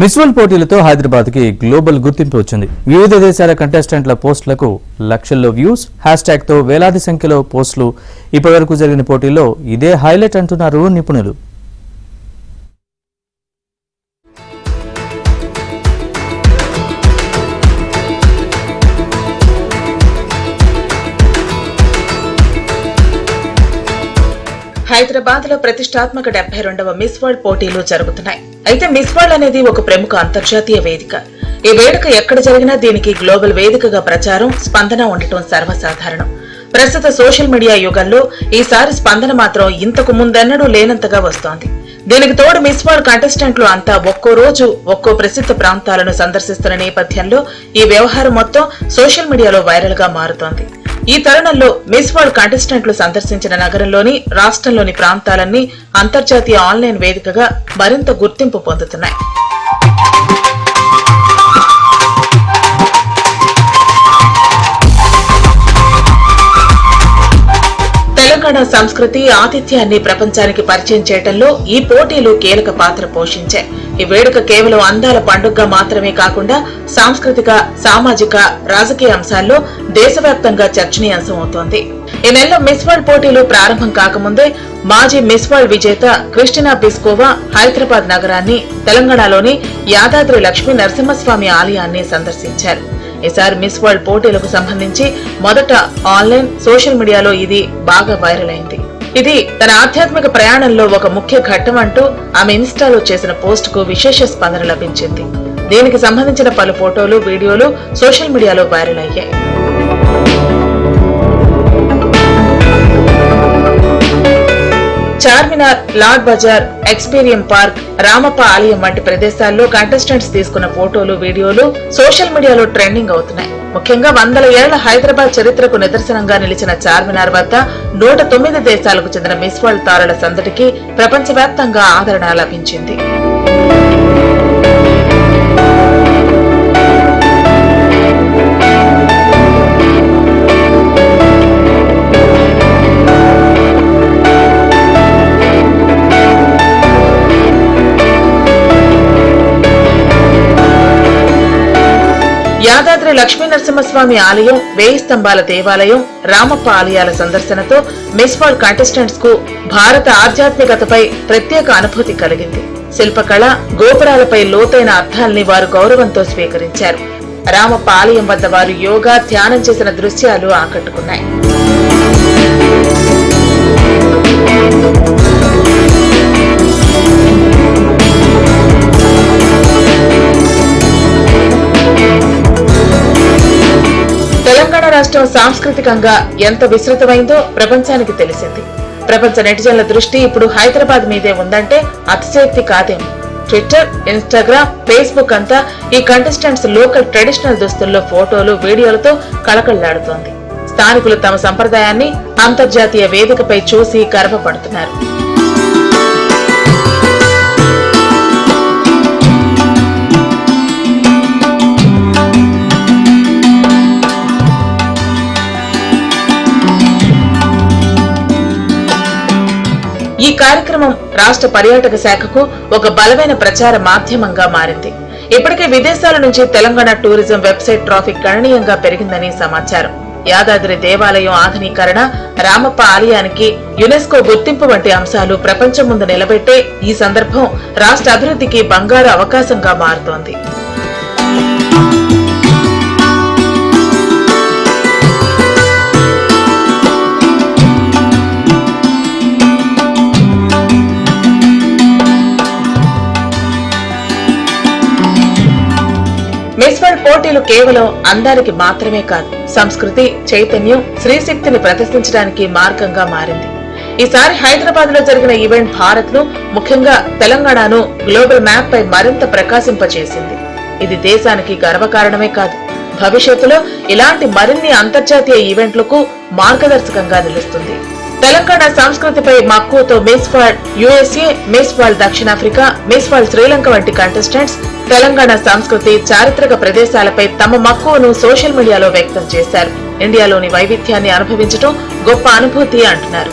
Miss world పోటీలతో Hyderabad కి global గుర్తింపు వచ్చింది. వివిధ దేశాల కంటెస్టెంట్ల పోస్టులకు లక్షల్లో వ్యూస్, హ్యాష్ట్యాగ్ తో వేలాది సంఖ్యలో పోస్టులు. ఇప్పటివరకు జరిగిన పోటీల్లో ఇదే హైలైట్ అంటున్నారు నిపుణులు. హైదరాబాద్ లో ప్రతిష్టాత్మక 72వ మిస్ వరల్డ్ పోటీలు జరుగుతున్నాయి. అయితే మిస్ వరల్డ్ అనేది ఒక ప్రముఖ అంతర్జాతీయ వేదిక. ఈ వేడుక ఎక్కడ జరిగినా దీనికి గ్లోబల్ వేదికగా ప్రచారం, స్పందన ఉండటం సర్వసాధారణం. ప్రస్తుత సోషల్ మీడియా యుగంలో ఈసారి స్పందన మాత్రం ఇంతకు ముందెన్నడూ లేనంతగా వస్తోంది. దీనికి తోడు మిస్ వరల్డ్ కంటెస్టెంట్లు అంతా ఒక్కో రోజు ఒక్కో ప్రసిద్ధ ప్రాంతాలను సందర్శిస్తున్న నేపథ్యంలో ఈ వ్యవహారం మొత్తం సోషల్ మీడియాలో వైరల్ గా మారుతోంది. ఈ తరుణంలో మిస్ వరల్డ్ కంటెస్టెంట్లు సందర్శించిన నగరంలోని, రాష్ట్రంలోని ప్రాంతాలన్నీ అంతర్జాతీయ ఆన్లైన్ వేదికగా మరింత గుర్తింపు పొందుతున్నాయి. తెలంగాణ సంస్కృతి, ఆతిథ్యాన్ని ప్రపంచానికి పరిచయం చేయడంలో ఈ పోటీలు కీలక పాత్ర పోషించాయి. ఈ వేడుక కేవలం అందాల పండుగగా మాత్రమే కాకుండా సాంస్కృతిక, సామాజిక, రాజకీయ అంశాల్లో దేశవ్యాప్తంగా చర్చనీయాంశం అవుతోంది. ఈ నెలలో మిస్ వరల్డ్ పోటీలు ప్రారంభం కాకముందే మాజీ మిస్ వరల్డ్ విజేత క్రిస్టినా పిస్కోవా హైదరాబాద్ నగరాన్ని, తెలంగాణలోని యాదాద్రి లక్ష్మీ నరసింహస్వామి ఆలయాన్ని సందర్శించారు. ఈసారి మిస్ వరల్డ్ పోటీలకు సంబంధించి మొదట ఆన్లైన్, సోషల్ మీడియాలో ఇది బాగా వైరల్ అయింది. ఇది తన ఆధ్యాత్మిక ప్రయాణంలో ఒక ముఖ్య ఘట్టం అంటూ ఆమె ఇన్స్టాలో చేసిన పోస్ట్ కు విశేష స్పందన లభించింది. దీనికి సంబంధించిన పలు ఫోటోలు, వీడియోలు సోషల్ మీడియాలో వైరల్ అయ్యాయి. చార్మినార్, లాడ్ బజార్, ఎక్స్పీరియం పార్క్, రామప్ప ఆలయం వంటి ప్రదేశాల్లో కంటెస్టెంట్స్ తీసుకున్న ఫోటోలు, వీడియోలు సోషల్ మీడియాలో ట్రెండింగ్ అవుతున్నాయి. ముఖ్యంగా 100 ఏళ్ల హైదరాబాద్ చరిత్రకు నిదర్శనంగా నిలిచిన చార్మినార్ వద్ద 109 దేశాలకు చెందిన మిస్ వరల్డ్ తారల సందడికి ప్రపంచవ్యాప్తంగా ఆదరణ లభించింది. యాదాద్రి లక్ష్మీ నరసింహస్వామి ఆలయం, 1000 స్తంభాల దేవాలయం, రామప్ప ఆలయాల సందర్శనతో మిస్ వరల్డ్ కంటెస్టెంట్స్ కు భారత ఆధ్యాత్మికతపై ప్రత్యేక అనుభూతి కలిగింది. శిల్పకళ, గోపురాలపై లోతైన అర్థాల్ని వారు గౌరవంతో స్వీకరించారు. రామప్ప ఆలయం వద్ద వారు యోగా, ధ్యానం చేసిన దృశ్యాలు ఆకట్టుకున్నాయి. తెలంగాణ రాష్ట్రం సాంస్కృతికంగా ఎంత విస్తృతమైందో ప్రపంచానికి తెలిసింది. ప్రపంచ నెటిజన్ల దృష్టి ఇప్పుడు హైదరాబాద్ మీదే ఉందంటే అతిశయోక్తి కాదేమో. ట్విట్టర్, ఇన్స్టాగ్రామ్, ఫేస్బుక్ అంతా ఈ కంటెస్టెంట్స్ లోకల్ ట్రెడిషనల్ దుస్తుల్లో ఫోటోలు, వీడియోలతో కళకళలాడుతోంది. స్థానికులు తమ సంప్రదాయాన్ని అంతర్జాతీయ వేదికపై చూసి గర్వపడుతున్నారు. ఈ కార్యక్రమం రాష్ట్ర పర్యాటక శాఖకు ఒక బలమైన ప్రచార మాధ్యమంగా మారింది. ఇప్పటికే విదేశాల నుంచి తెలంగాణ టూరిజం వెబ్సైట్ ట్రాఫిక్ గణనీయంగా పెరిగిందని సమాచారం. యాదాద్రి దేవాలయం ఆధునీకరణ, రామప్ప ఆలయానికి యునెస్కో గుర్తింపు వంటి అంశాలు ప్రపంచం ముందు నిలబెట్టే ఈ సందర్భం రాష్ట్ర అభివృద్ధికి బంగారు అవకాశంగా మారుతోంది. మిస్ వరల్డ్ పోటీలు కేవలం అందానికి మాత్రమే కాదు, సంస్కృతి, చైతన్యం, స్త్రీశక్తిని ప్రదర్శించడానికి మార్గంగా మారింది. ఈసారి హైదరాబాద్ లో జరిగిన ఈవెంట్ భారత్ ను, ముఖ్యంగా తెలంగాణను గ్లోబల్ మ్యాప్ పై మరింత ప్రకాశింపచేసింది. ఇది దేశానికి గర్వకారణమే కాదు, భవిష్యత్తులో ఇలాంటి మరిన్ని అంతర్జాతీయ ఈవెంట్లకు మార్గదర్శకంగా నిలుస్తుంది. తెలంగాణ సంస్కృతిపై మక్కువతో Miss World USA, Miss World దక్షిణాఫ్రికా, మిస్ వరల్డ్ శ్రీలంక వంటి కంటెస్టెంట్స్ తెలంగాణ సంస్కృతి, చారిత్రక ప్రదేశాలపై తమ మక్కువను సోషల్ మీడియాలో వ్యక్తం చేశారు. ఇండియాలోని వైవిధ్యాన్ని అనుభవించడం గొప్ప అనుభూతి అంటున్నారు.